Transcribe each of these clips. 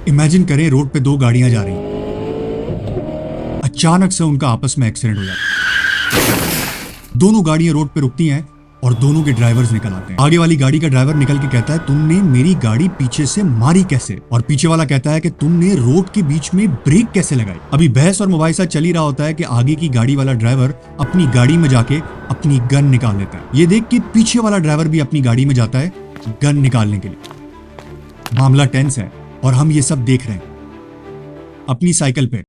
Imagine करें road पे दो गाड़ियां जा रही हैं, अचानक से उनका आपस में एक्सीडेंट हो जाता है। दोनों गाड़ियां रोड पे रुकती हैं और दोनों के ड्राइवर्स निकल आते हैं। आगे वाली गाड़ी का ड्राइवर निकल के कहता है, तुमने मेरी गाड़ी पीछे से मारी कैसे? और पीछे वाला कहता है कि तुमने रोड के बीच में ब्रेक कैसे लगाई? अभी बहस और मुबाहिसा चल ही रहा होता है कि आगे की गाड़ी वाला ड्राइवर अपनी गाड़ी में जाके अपनी गन निकाल लेता है। ये देख के पीछे वाला ड्राइवर भी अपनी गाड़ी में जाता है गन निकालने के लिए। मामला टेंस है और हम ये सब देख रहे हैं अपनी साइकिल पे।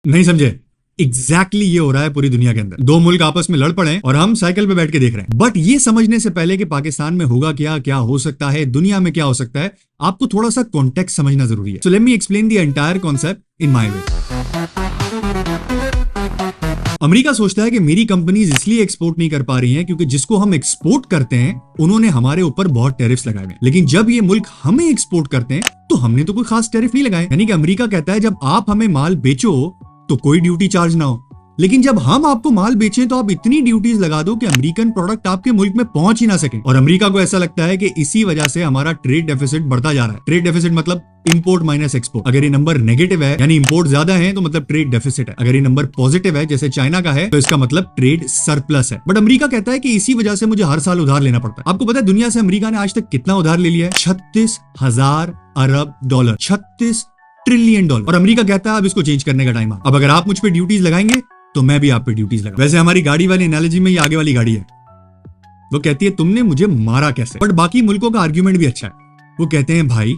नहीं समझे? एग्जैक्टली ये हो रहा है पूरी दुनिया के अंदर। दो मुल्क आपस में लड़ पड़े और हम साइकिल पे बैठ के देख रहे हैं। बट ये समझने से पहले कि पाकिस्तान में होगा क्या, क्या हो सकता है, दुनिया में क्या हो सकता है, आपको थोड़ा सा कॉन्टेक्स्ट समझना जरूरी है। So let me explain the entire concept in my way. America सोचता है कि मेरी कंपनीज इसलिए एक्सपोर्ट नहीं कर पा रही हैं क्योंकि जिसको हम एक्सपोर्ट करते हैं उन्होंने हमारे ऊपर बहुत टैरिफ्स लगाए हैं। लेकिन जब ये मुल्क हमें एक्सपोर्ट करते हैं तो हमने तो कोई खास टैरिफ नहीं लगाए। यानी कि अमेरिका कहता है जब आप हमें माल बेचो तो कोई ड्यूटी चार्ज ना हो, लेकिन जब हम आपको माल बेचें तो आप इतनी ड्यूटीज लगा दो कि अमेरिकन प्रोडक्ट आपके मुल्क में पहुंच ही ना सके। और अमेरिका को ऐसा लगता है कि इसी वजह से हमारा ट्रेड डेफिसिट बढ़ता जा रहा है। ट्रेड डेफिसिट मतलब इंपोर्ट माइनस एक्सपोर्ट। अगर ये नंबर नेगेटिव है यानी इंपोर्ट ज्यादा है तो मतलब ट्रेड डेफिसिट है। अगर ये नंबर पॉजिटिव है जैसे चाइना का है तो इसका मतलब ट्रेड सरप्लस है। बट अमेरिका कहता है कि इसी वजह से मुझे हर साल उधार लेना पड़ता है। आपको पता है दुनिया से अमेरिका ने आज तक कितना उधार ले लिया है? 36,000 अरब डॉलर, 36 ट्रिलियन डॉलर। और अमेरिका कहता है अब इसको चेंज करने का टाइम है। अब अगर आप मुझ पे ड्यूटीज लगाएंगे तो मैं भी आप पे ड्यूटीज लगा। वैसे हमारी गाड़ी वाली एनालॉजी में ये आगे वाली गाड़ी है। वो कहती है तुमने मुझे मारा कैसे? बट बाकी मुल्कों का आर्ग्यूमेंट भी अच्छा है। वो कहते हैं भाई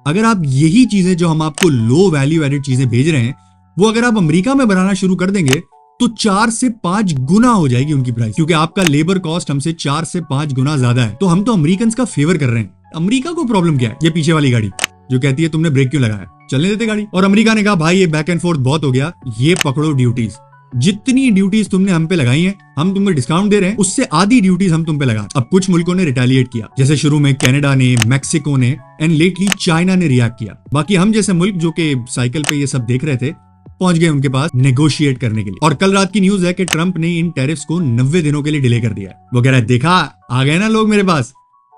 अगर आप यही चीजें जो हम आपको लो वैल्यू एडेड चीजें भेज रहे हैं वो अगर आप अमेरिका में बनाना शुरू कर देंगे तो 4 से 5 गुना हो जाएगी उनकी प्राइस, क्योंकि आपका लेबर कॉस्ट हमसे 4 से 5 गुना ज्यादा है। तो हम तो अमेरिकन का फेवर कर रहे हैं। अमेरिका को प्रॉब्लम क्या है? ये पीछे वाली गाड़ी जो कहती है तुमने ब्रेक क्यों लगाया, चलने देते गाड़ी। और अमेरिका ने कहा भाई ये बैक एंड फोर्थ बहुत हो गया, ये पकड़ो ड्यूटीज। जितनी ड्यूटीज तुमने हम पे लगाई हैं हम तुम्हें डिस्काउंट दे रहे हैं, उससे आधी ड्यूटीज हम तुम पे लगा। अब कुछ मुल्कों ने रिटेलिएट किया, जैसे शुरू में कनाडा ने, मैक्सिको ने एंड लेटली चाइना ने रिएक्ट किया। बाकी हम जैसे मुल्क जो कि साइकिल पे ये सब देख रहे थे पहुंच गए उनके पास नेगोशिएट करने के लिए। और कल रात की न्यूज है कि ट्रंप ने इन टैरिफ्स को 90 दिनों के लिए डिले कर दिया है। वो कह रहा है देखा आ गए ना लोग मेरे पास।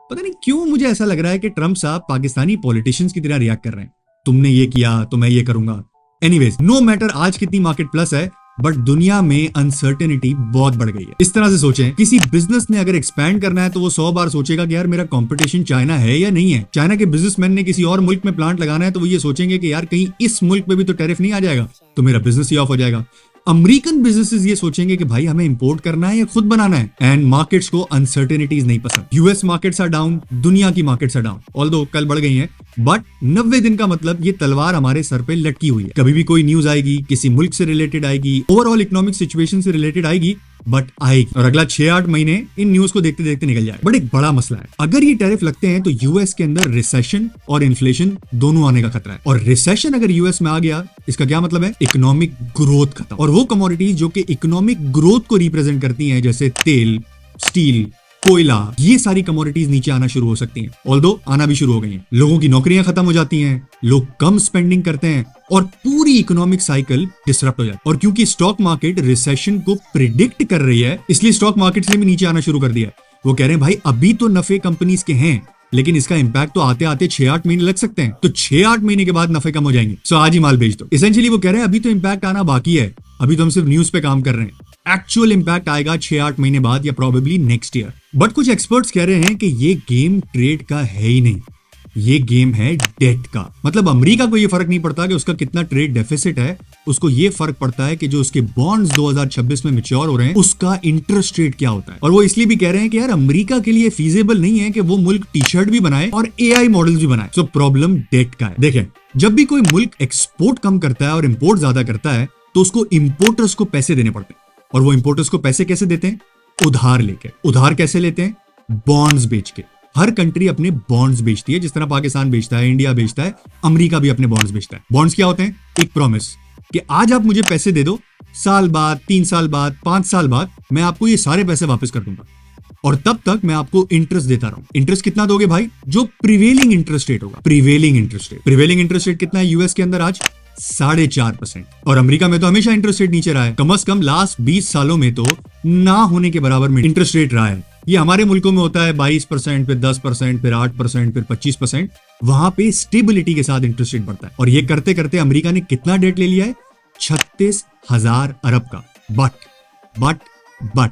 पता नहीं क्यों मुझे ऐसा लग रहा है कि ट्रंप साहब पाकिस्तानी पॉलिटिशियंस की तरह रिएक्ट कर रहे हैं। तुमने ये किया तो मैं ये करूंगा। एनीवेज नो मैटर आज कितनी मार्केट प्लस है बट दुनिया में अनसर्टेनिटी बहुत बढ़ गई है। इस तरह से सोचें किसी बिजनेस ने अगर एक्सपैंड करना है तो वो 100 बार सोचेगा कि यार मेरा कंपटीशन चाइना है या नहीं है। चाइना के बिजनेसमैन ने किसी और मुल्क में प्लांट लगाना है तो वो ये सोचेंगे कि यार कहीं इस मुल्क में भी तो टैरिफ नहीं आ जाएगा तो मेरा बिजनेस ही ऑफ हो जाएगा। अमेरिकन बिजनेसेस ये सोचेंगे कि भाई हमें इंपोर्ट करना है या खुद बनाना है। एंड मार्केट्स को अनसर्टेनिटीज नहीं पसंद। यूएस मार्केट्स आर डाउन, दुनिया की मार्केट्स आर डाउन, ऑल्दो कल बढ़ गई हैं, बट 90 दिन का मतलब ये तलवार हमारे सर पे लटकी हुई है। कभी भी कोई न्यूज आएगी, किसी मुल्क से रिलेटेड आएगी, ओवरऑल इकोनॉमिक सिचुएशन से रिलेटेड आएगी, बट आएगी। और अगला 6-8 महीने इन न्यूज को देखते देखते निकल जाए। बट एक बड़ा मसला है, अगर ये टैरिफ लगते हैं तो यूएस के अंदर रिसेशन और इन्फ्लेशन दोनों आने का खतरा है। और रिसेशन अगर यूएस में आ गया इसका क्या मतलब है? इकोनॉमिक ग्रोथ खत्म। और वो कमोडिटीज जो कि इकोनॉमिक ग्रोथ को रिप्रेजेंट करती हैं जैसे तेल, स्टील, कोयला, ये सारी कमोडिटीज नीचे आना शुरू हो सकती हैं। ऑल्दो आना भी शुरू हो गई हैं। लोगों की नौकरियां खत्म हो जाती हैं, लोग कम स्पेंडिंग करते हैं और पूरी इकोनॉमिक साइकिल डिसरप्ट हो जाती है। और क्योंकि स्टॉक मार्केट रिसेशन को प्रिडिक्ट कर रही है इसलिए स्टॉक मार्केट ने भी नीचे आना शुरू कर दिया है। वो कह रहे हैं भाई अभी तो नफे कंपनीज के हैं लेकिन इसका इंपैक्ट तो आते आते 6-8 महीने लग सकते हैं, तो 6-8 महीने के बाद नफे कम हो जाएंगे। सो आज ही माल बेच दो। एसेंशियली वो कह रहे हैं अभी तो इंपैक्ट आना बाकी है, अभी तो हम सिर्फ न्यूज पे काम कर रहे हैं। एक्चुअल इंपैक्ट आएगा 6-8 महीने बाद या प्रोबेबली नेक्स्ट ईयर। बट कुछ एक्सपर्ट्स कह रहे हैं कि ये गेम ट्रेड का है ही नहीं, ये गेम है डेट का। मतलब अमेरिका को ये फर्क नहीं पड़ता कि उसका कितना ट्रेड डेफिसिट है, उसको ये फर्क पड़ता है कि जो उसके बॉन्ड्स 2026 में मैच्योर हो रहे हैं उसका इंटरेस्ट रेट क्या होता है। और वो इसलिए भी कह रहे हैं कि यार अमेरिका के लिए फीजेबल नहीं है कि वो मुल्क टी शर्ट भी बनाए और एआई मॉडल्स भी बनाए। सो प्रॉब्लम डेट का है। देखें जब भी कोई मुल्क एक्सपोर्ट कम करता है और इंपोर्ट ज्यादा करता है तो उसको इंपोर्टर्स को पैसे देने पड़ते हैं। और वो इंपोर्टर्स को पैसे कैसे देते हैं? उधार लेके। उधार कैसे लेते हैं? बॉन्ड्स बेच के। हर कंट्री अपने बॉन्ड्स बेचती है, जिस तरह पाकिस्तान बेचता है, इंडिया बेचता है, अमेरिका भी अपने बॉन्ड्स बेचता है। बॉन्ड्स क्या होते हैं? एक प्रॉमिस कि आज आप मुझे पैसे दे दो, साल बाद, 3 साल बाद, 5 साल बाद मैं आपको ये सारे पैसे वापस कर दूंगा और तब तक मैं आपको इंटरेस्ट देता रहूं। इंटरेस्ट कितना दोगे भाई? जो प्रिवेलिंग इंटरेस्ट रेट होगा। Prevailing interest rate. Prevailing interest rate कितना है यूएस के अंदर आज? 4.5%। और अमेरिका में तो हमेशा इंटरेस्ट रेट नीचे रहा है। कम से कम लास्ट 20 सालों में तो ना होने के बराबर में इंटरेस्ट रेट रहा है। ये हमारे मुल्कों में होता है 22%, फिर 10%, फिर 8%, फिर 25%। वहां पे स्टेबिलिटी के साथ इंटरेस्ट रेट बढ़ता है। और ये करते करते अमेरिका ने कितना डेट ले लिया है? 36,000 अरब का। बट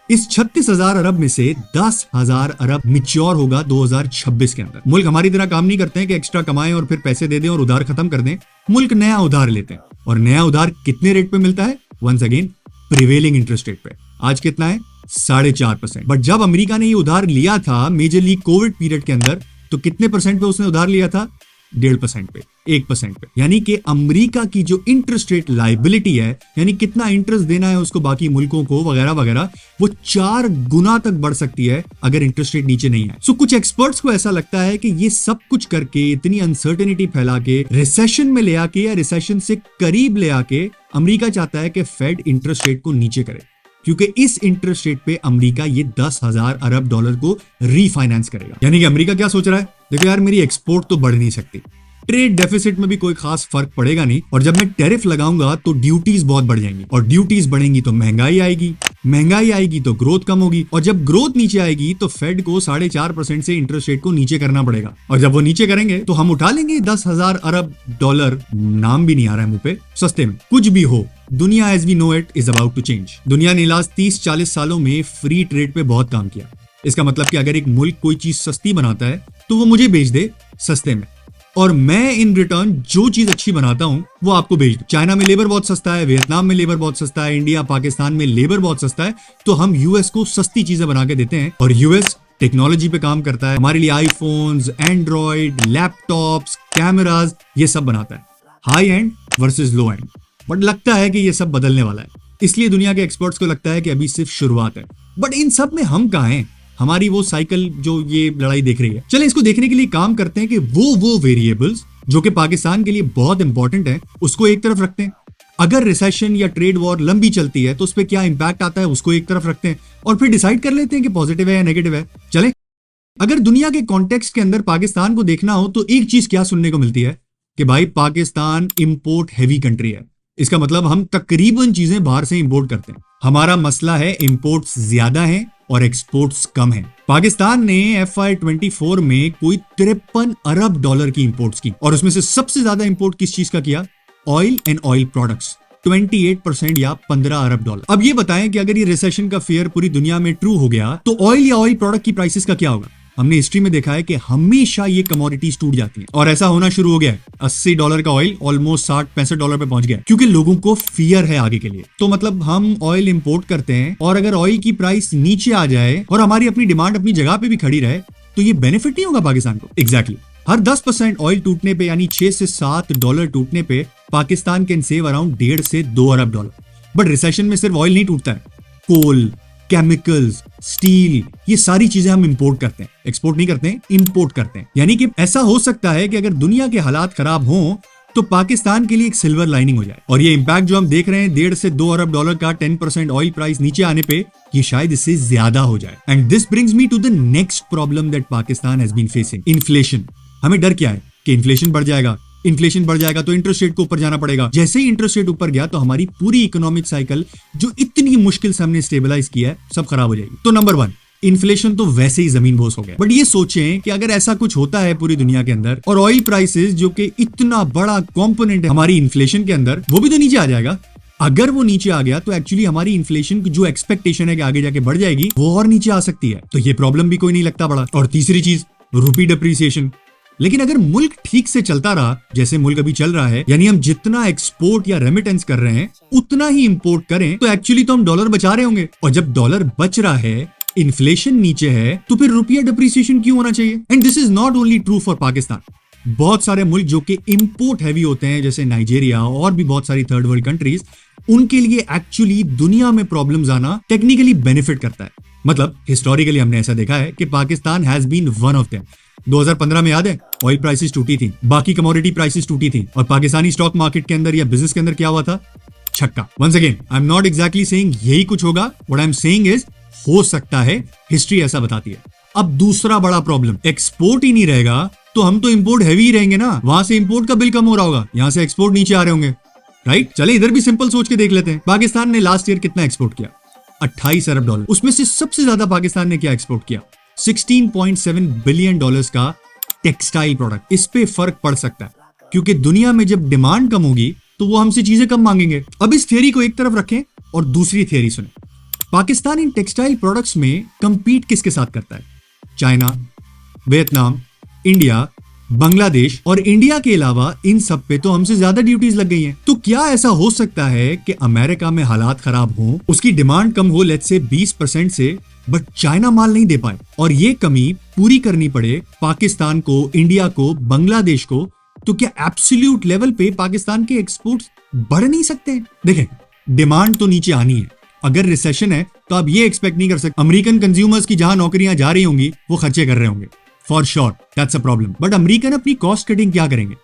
इस 36,000 अरब में से 10,000 अरब मिच्योर होगा 2026 के अंदर। मुल्क हमारी तरह काम नहीं करते हैं कि एक्स्ट्रा कमाएं और फिर पैसे दे दें और उधार खत्म कर दें। मुल्क नया उधार लेते हैं, और नया उधार कितने रेट पे मिलता है? Once again prevailing interest rate पे। आज कितना है? 4.5%। बट जब अमेरिका ने ये उधार लिया था मेजरली कोविड पीरियड के अंदर, तो कितने परसेंट पे उसने उधार लिया था? 1.5% पे, 1% पे। यानी कि अमेरिका की जो इंटरेस्ट रेट लाइबिलिटी है, यानी कितना इंटरेस्ट देना है उसको बाकी मुल्कों को वगैरह वगैरह, वो 4 गुना तक बढ़ सकती है अगर इंटरेस्ट रेट नीचे नहीं है। सो कुछ एक्सपर्ट्स को ऐसा लगता है कि ये सब कुछ करके, इतनी अनसर्टेनिटी फैला के, रिसेशन में ले आके या रिसेशन से करीब ले आके, अमेरिका चाहता है कि फेड इंटरेस्ट रेट को नीचे करे, क्योंकि इस इंटरेस्ट रेट पे अमेरिका ये 10,000 अरब डॉलर को रीफाइनेंस करेगा। यानी कि अमेरिका क्या सोच रहा है? देखो यार, मेरी एक्सपोर्ट तो बढ़ नहीं सकती, ट्रेड डेफिसिट में भी कोई खास फर्क पड़ेगा नहीं, और जब मैं टैरिफ लगाऊंगा तो ड्यूटीज बहुत बढ़ जाएंगी, और ड्यूटीज बढ़ेंगी तो महंगाई आएगी, महंगाई आएगी तो ग्रोथ कम होगी, और जब ग्रोथ नीचे आएगी तो फेड को 4.5% से इंटरेस्ट रेट को नीचे करना पड़ेगा। और जब वो नीचे करेंगे तो हम उठा लेंगे 10,000 अरब डॉलर, नाम भी नहीं आ रहा है मुंह पे, सस्ते में। कुछ भी हो, दुनिया as we know it is about to change. दुनिया ने लास्ट 30-40 सालों में फ्री ट्रेड पे बहुत काम किया। इसका मतलब कि अगर एक मुल्क कोई चीज सस्ती बनाता है तो वो मुझे बेच दे सस्ते में, और मैं इन रिटर्न जो चीज अच्छी बनाता हूं वो आपको बेच दूं। चाइना में लेबर बहुत सस्ता है, वियतनाम में लेबर बहुत सस्ता है, इंडिया पाकिस्तान में लेबर बहुत सस्ता है, तो हम यूएस को सस्ती चीजें बना के देते हैं, और यूएस टेक्नोलॉजी पे काम करता है, हमारे लिए आईफोन्स, एंड्रॉइड, लैपटॉप्स, कैमराज, ये सब बनाता है। High and versus low and. But लगता है कि ये सब बदलने वाला है, इसलिए दुनिया के एक्सपर्ट्स को लगता है कि अभी सिर्फ शुरुआत है। बट इन सब में हम कहां हैं? हमारी वो साइकिल जो ये लड़ाई देख रही है। चलें इसको देखने के लिए काम करते हैं कि वो वेरिएबल्स जो कि पाकिस्तान के लिए बहुत इंपॉर्टेंट है, उसको एक तरफ रखते हैं। अगर रिसेशन या ट्रेड वॉर लंबी चलती है तो उस पर क्या इंपैक्ट आता है उसको एक तरफ रखते हैं, और फिर डिसाइड कर लेते हैं कि पॉजिटिव है या नेगेटिव है। चलें, अगर दुनिया के कॉन्टेक्स्ट के अंदर पाकिस्तान को देखना हो तो एक चीज क्या सुनने को मिलती है कि भाई पाकिस्तान इंपोर्ट हैवी कंट्री है। इसका मतलब हम तकरीबन चीजें बाहर से इंपोर्ट करते हैं। हमारा मसला है इंपोर्ट्स ज्यादा हैं और एक्सपोर्ट्स कम हैं। पाकिस्तान ने FY24 में कोई 53 अरब डॉलर की इंपोर्ट्स की, और उसमें से सबसे ज्यादा इंपोर्ट किस चीज का किया? ऑयल एंड ऑयल प्रोडक्ट्स, 28% या 15 अरब डॉलर। अब ये बताएं कि अगर ये रिसेशन का फियर पूरी दुनिया में ट्रू हो गया तो ऑयल या ऑयल प्रोडक्ट की प्राइसेस का क्या होगा? हमने हिस्ट्री में देखा है कि हमेशा ये कमोडिटीज टूट जाती हैं, और ऐसा होना शुरू हो गया है। $80 का ऑयल ऑलमोस्ट $60-65 पे पहुंच गया, क्योंकि लोगों को फियर है आगे के लिए। तो मतलब हम ऑयल इंपोर्ट करते हैं, और अगर ऑयल की प्राइस नीचे आ जाए और हमारी अपनी डिमांड अपनी जगह पे भी खड़ी रहे तो ये बेनिफिट नहीं होगा पाकिस्तान को। एग्जैक्टली हर 10% ऑयल टूटने पे, यानी $6 से $7 टूटने पे, पाकिस्तान कैन सेव अराउंड 1.5 से 2 अरब डॉलर। बट रिसेशन में सिर्फ ऑयल नहीं टूटता है, कोल, केमिकल्स, स्टील, ये सारी चीजें हम इंपोर्ट करते हैं, एक्सपोर्ट नहीं करते हैं, इंपोर्ट करते हैं। यानी कि ऐसा हो सकता है कि अगर दुनिया के हालात खराब हों तो पाकिस्तान के लिए एक सिल्वर लाइनिंग हो जाए, और ये इंपैक्ट जो हम देख रहे हैं 1.5 से 2 अरब डॉलर का 10% ऑयल प्राइस नीचे आने पे, ये शायद इससे ज्यादा हो जाए। And this brings me to the next problem that Pakistan has been facing, inflation. हमें डर क्या है कि इन्फ्लेशन बढ़ जाएगा, इन्फ्लेशन बढ़ जाएगा तो इंटरेस्ट रेट को ऊपर जाना पड़ेगा। जैसे ही इंटरेस्ट रेट ऊपर गया तो हमारी पूरी इकोनॉमिक साइकिल जो इतनी मुश्किल से हमने स्टेबलाइज किया है सब खराब हो जाएगी। तो नंबर 1, इन्फ्लेशन तो वैसे ही जमीन बोस हो गया। बट ये सोचें कि अगर ऐसा कुछ होता है पूरी दुनिया के अंदर, और ऑयल प्राइसेस जो कि इतना बड़ा कंपोनेंट है हमारी इन्फ्लेशन के अंदर, वो भी तो नीचे आ जाएगा। अगर वो नीचे आ गया तो एक्चुअली हमारी इन्फ्लेशन की जो एक्सपेक्टेशन है कि आगे जाके बढ़ जाएगी, वो और नीचे आ सकती है। तो ये प्रॉब्लम भी कोई नहीं लगता बड़ा। और तीसरी चीज, रुपी डिप्रिसिएशन। लेकिन अगर मुल्क ठीक से चलता रहा जैसे मुल्क अभी चल रहा है, यानी हम जितना एक्सपोर्ट या रेमिटेंस कर रहे हैं उतना ही इंपोर्ट करें, तो एक्चुअली तो हम डॉलर बचा रहे होंगे। और जब डॉलर बच रहा है, इन्फ्लेशन नीचे है, तो फिर रुपया डिप्रिसिएशन क्यों होना चाहिए? And this is not only true for Pakistan. बहुत सारे मुल्क जो कि इंपोर्ट हैवी होते हैं, जैसे नाइजीरिया और भी बहुत सारी थर्ड वर्ल्ड कंट्रीज, उनके लिए एक्चुअली दुनिया में प्रॉब्लम्स आना टेक्निकली बेनिफिट करता है। मतलब हिस्टोरिकली हमने ऐसा देखा है कि Pakistan has been one of them. 2015 में याद है ऑयल प्राइसेस टूटी थी, बाकी कमोडिटी प्राइसेस टूटी थी, और पाकिस्तानी स्टॉक मार्केट के अंदर या बिजनेस के अंदर क्या हुआ था? छक्का। Once again I am not exactly saying यही कुछ होगा, what I am saying is हो सकता है, हिस्ट्री ऐसा बताती है। अब दूसरा बड़ा प्रॉब्लम, एक्सपोर्ट ही नहीं रहेगा तो हम तो इंपोर्ट हैवी ही रहेंगे ना, वहां से इंपोर्ट का बिल कम हो रहा होगा, यहां से एक्सपोर्ट नीचे आ रहे होंगे, राइट? चले इधर भी सिंपल सोच के देख लेते हैं। पाकिस्तान ने लास्ट ईयर कितना एक्सपोर्ट किया? $28 अरब। उसमें से सबसे ज्यादा पाकिस्तान ने क्या एक्सपोर्ट किया? $16.7 बिलियन का टेक्सटाइल प्रोडक्ट। इस पे फर्क पड़ सकता है क्योंकि दुनिया में जब डिमांड कम होगी तो वो हमसे चीजें कम मांगेंगे। अब इस थियरी को एक तरफ रखें और दूसरी थियरी सुने। पाकिस्तान इन टेक्सटाइल प्रोडक्ट्स में कंपीट किसके साथ करता है? चाइना, वियतनाम, इंडिया, बांग्लादेश, और इंडिया के अलावा इन सब पे तो हमसे ज्यादा ड्यूटीज लग गई हैं। तो क्या ऐसा हो सकता है कि अमेरिका में हालात खराब हो, उसकी डिमांड कम हो लेट्स से 20% से, बट चाइना माल नहीं दे पाए और ये कमी पूरी करनी पड़े पाकिस्तान को, इंडिया को, बांग्लादेश को? तो क्या एब्सोल्यूट लेवल पे पाकिस्तान के एक्सपोर्ट्स बढ़ नहीं सकते? देखें, डिमांड तो नीचे आनी है। अगर रिसेशन है तो आप ये एक्सपेक्ट नहीं कर सकते अमेरिकन कंज्यूमर्स की जहां नौकरियां जा रही होंगी वो खर्चे कर रहे होंगे। For sure that's a problem. But American अपनी कॉस्ट कटिंग क्या करेंगे?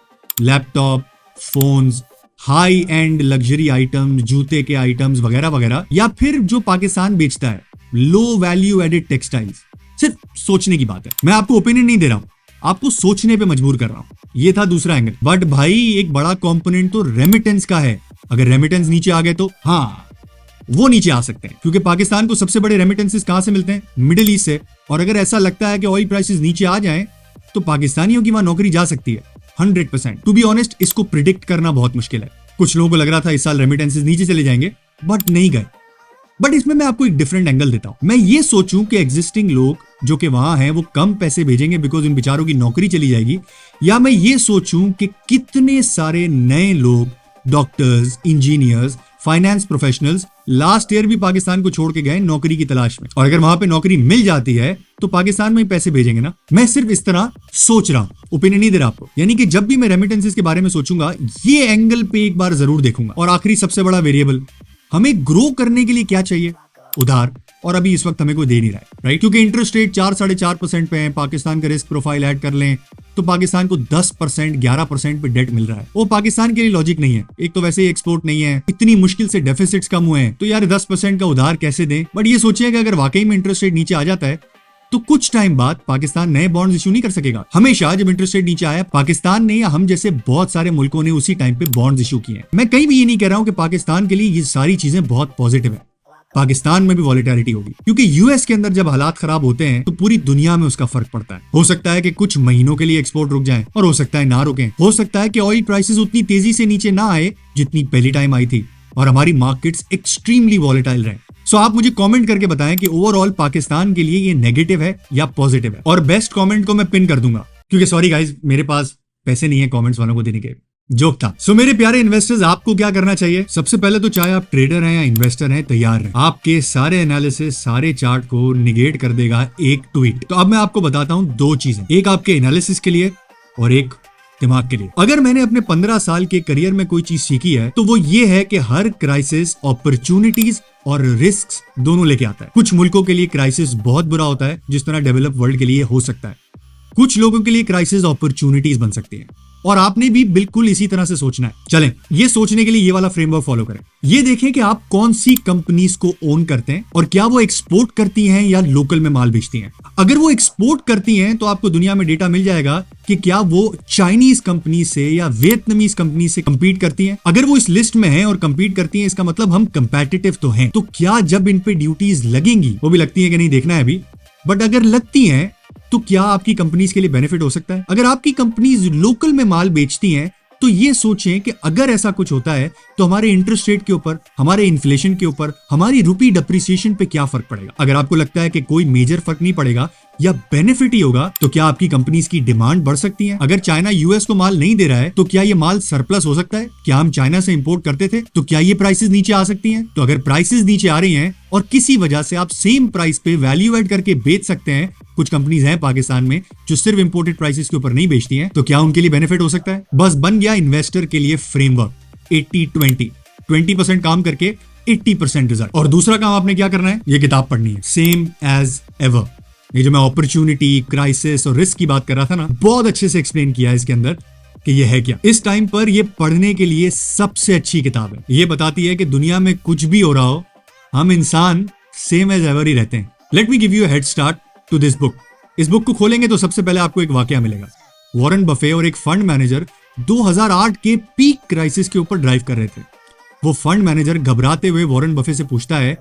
Laptop, phones, high and luxury items, जूते के आइटम्स वगैरह वगैरह, या फिर जो पाकिस्तान बेचता है लो वैल्यू एडेड टेक्सटाइल्स। सिर्फ सोचने की बात है, मैं आपको ओपिनियन नहीं दे रहा हूं, आपको सोचने पे मजबूर कर रहा हूं। ये था दूसरा एंगल। बट भाई एक बड़ा कंपोनेंट तो रेमिटेंस का है। अगर रेमिटेंस नीचे आ गए तो हाँ, वो नीचे आ सकते हैं क्योंकि पाकिस्तान को सबसे बड़े रेमिटेंसेस कहां से मिलते हैं? मिडिल ईस्ट से। और अगर ऐसा लगता है कि ऑयल प्राइसेस नीचे आ जाएं तो पाकिस्तानियों की वहां नौकरी जा सकती है 100%। टू बी ऑनेस्ट, इसको प्रिडिक्ट करना बहुत मुश्किल है। कुछ लोगों को लग रहा था इस साल रेमिटेंसेस नीचे चले जाएंगे, बट नहीं गए। बट इसमें मैं आपको एक डिफरेंट एंगल देता हूं। मैं ये सोचूं कि एग्जिस्टिंग लोग जो कि वहां हैं वो कम पैसे भेजेंगे बिकॉज उन बेचारों की नौकरी चली जाएगी, या मैं ये सोचूं कि कितने सारे नए लोग, doctors, engineers, finance professionals last year भी पाकिस्तान को छोड़ के गए नौकरी की तलाश में, और अगर वहां पे नौकरी मिल जाती है तो पाकिस्तान में ही पैसे भेजेंगे ना। मैं सिर्फ इस तरह सोच रहा हूं, ओपिनियन नहीं दे रहा आपको। यानी कि जब भी मैं रेमिटेंसेस के बारे में सोचूंगा ये एंगल पे एक बार जरूर देखूंगा। और आखिरी सबसे बड़ा वेरिएबल, हमें ग्रो करने के लिए क्या चाहिए? उधार। और अभी इस वक्त हमें कोई दे नहीं रहा है, राइट? क्योंकि इंटरेस्ट रेट 4-4.5% पे है। पाकिस्तान का रिस्क प्रोफाइल ऐड कर लें तो पाकिस्तान को 10%, 11% पे डेट मिल रहा है। वो पाकिस्तान के लिए लॉजिक नहीं है। एक तो वैसे ही एक्सपोर्ट नहीं है, इतनी मुश्किल से डेफिसिट्स कम हुए हैं, तो यार 10% का उधार कैसे दें? बट ये सोचिए कि अगर वाकई में इंटरेस्ट रेट नीचे आ जाता है तो कुछ टाइम बाद पाकिस्तान नए बॉन्ड्स इशू नहीं कर सकेगा। हमेशा जब इंटरेस्ट रेट नीचे आया, पाकिस्तान ने या हम जैसे बहुत सारे मुल्कों ने उसी टाइम पे बॉन्ड्स इशू किए हैं। मैं कहीं भी ये नहीं कह रहा हूं कि पाकिस्तान के लिए ये सारी चीजें बहुत पॉजिटिव है। पाकिस्तान में भी वॉलेटिलिटी होगी क्योंकि यूएस के अंदर जब हालात खराब होते हैं तो पूरी दुनिया में उसका फर्क पड़ता है। हो सकता है कि कुछ महीनों के लिए एक्सपोर्ट रुक जाए और हो सकता है ना रुके। हो सकता है कि ऑयल प्राइसेस उतनी तेजी से नीचे ना आए जितनी पहली टाइम आई थी और हमारी मार्केट्स एक्सट्रीमली वॉलेटाइल रहे। सो आप मुझे कमेंट करके बताएं कि ओवरऑल पाकिस्तान के लिए ये नेगेटिव है या पॉजिटिव है। और बेस्ट कमेंट को मैं पिन कर दूंगा क्योंकि सॉरी गाइस, मेरे पास पैसे नहीं है कमेंट्स वालों को देने के। जोक था। सो मेरे प्यारे इन्वेस्टर्स, आपको क्या करना चाहिए? सबसे पहले तो चाहे आप ट्रेडर हैं या इन्वेस्टर हैं, तैयार रहें। आपके सारे एनालिसिस, सारे चार्ट को निगेट कर देगा एक ट्वीट। तो अब मैं आपको बताता हूं दो चीजें, एक आपके एनालिसिस के लिए और एक दिमाग के लिए। अगर मैंने अपने 15 साल के करियर में कोई चीज सीखी है तो वो ये है कि हर क्राइसिस अपॉर्चुनिटीज और रिस्क दोनों लेके आता है। कुछ मुल्कों के लिए क्राइसिस बहुत बुरा होता है, जिस तरह डेवलप वर्ल्ड के लिए हो सकता है। कुछ लोगों के लिए क्राइसिस अपॉर्चुनिटीज बन सकती है और आपने भी बिल्कुल इसी तरह से सोचना है। चलें, ये सोचने के लिए ये वाला फ्रेमवर्क फॉलो करें। ये देखें कि आप कौन सी कंपनीज को ओन करते हैं और क्या वो एक्सपोर्ट करती हैं या लोकल में माल बेचती हैं। अगर वो एक्सपोर्ट करती हैं तो आपको दुनिया में डेटा मिल जाएगा कि क्या वो चाइनीज कंपनी से या वियतनामीज कंपनी से कंपीट करती हैं। अगर वो इस लिस्ट में है और कंपीट करती हैं, इसका मतलब हम कंपेटिटिव तो हैं। तो क्या जब इन पे ड्यूटीज लगेंगी, वो भी लगती है कि नहीं देखना है अभी, बट अगर लगती हैं तो क्या आपकी कंपनीज के लिए बेनिफिट हो सकता है? अगर आपकी कंपनीज लोकल में माल बेचती हैं तो ये सोचें कि अगर ऐसा कुछ होता है तो हमारे इंटरेस्ट रेट के ऊपर, हमारे इन्फ्लेशन के ऊपर, हमारी रुपी डिप्रिसिएशन पे क्या फर्क पड़ेगा। अगर आपको लगता है कि कोई मेजर फर्क नहीं पड़ेगा या बेनिफिट ही होगा तो क्या आपकी कंपनीज की डिमांड बढ़ सकती है? अगर चाइना यूएस को माल नहीं दे रहा है तो क्या ये माल सरप्लस हो सकता है? क्या हम चाइना से इंपोर्ट करते थे तो क्या ये प्राइसेस नीचे आ सकती हैं? तो अगर प्राइसेस नीचे आ रही हैं और किसी वजह से आप सेम प्राइस पे वैल्यू एड करके बेच सकते हैं, कुछ कंपनीज हैं पाकिस्तान में जो सिर्फ इंपोर्टेड प्राइसेस के ऊपर नहीं बेचती हैं, तो क्या उनके लिए बेनिफिट हो सकता है? बस बन गया इन्वेस्टर के लिए फ्रेमवर्क 80-20, 20% काम करके 80% रिजल्ट। और दूसरा काम आपने क्या करना है? ये किताब पढ़नी है, सेम एज एवर। ये जो मैं अपॉर्चुनिटी, क्राइसिस और रिस्क की बात कर रहा था ना, बहुत अच्छे से एक्सप्लेन किया है इसके अंदर कि ये है क्या। इस टाइम पर ये पढ़ने के लिए सबसे अच्छी किताब है। ये बताती है कि दुनिया में कुछ भी हो रहा हो, हम इंसान सेम एज एवर ही रहते हैं। Let me give you a head start to this book. इस बुक को खोलेंगे तो सबसे पहले आपको एक वाकया मिलेगा। वॉरेन बफे और एक फंड मैनेजर 2008 के पीक क्राइसिस के ऊपर ड्राइव कर रहे थे। वो फंड मैनेजर घबराते हुए वॉरेन बफे से पूछता है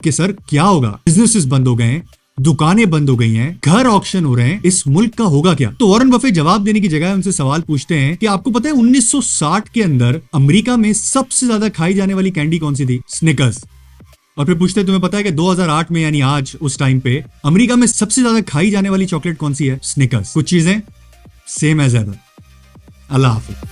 कि सर क्या होगा, बिजनेसेस बंद हो गए हैं, दुकानें बंद हो गई हैं, घर ऑक्शन हो रहे हैं, इस मुल्क का होगा क्या? तो वॉरेन बफेट जवाब देने की जगह उनसे सवाल पूछते हैं कि आपको पता है 1960 के अंदर अमेरिका में सबसे ज्यादा खाई जाने वाली कैंडी कौन सी थी? स्निकर्स। और फिर पूछते हैं तुम्हें पता है कि 2008 में यानी आज उस टाइम पे अमेरिका में सबसे ज्यादा खाई जाने वाली चॉकलेट कौन सी है? स्निकर्स। कुछ चीजें सेम एज एवर। अल्लाह हाफिज।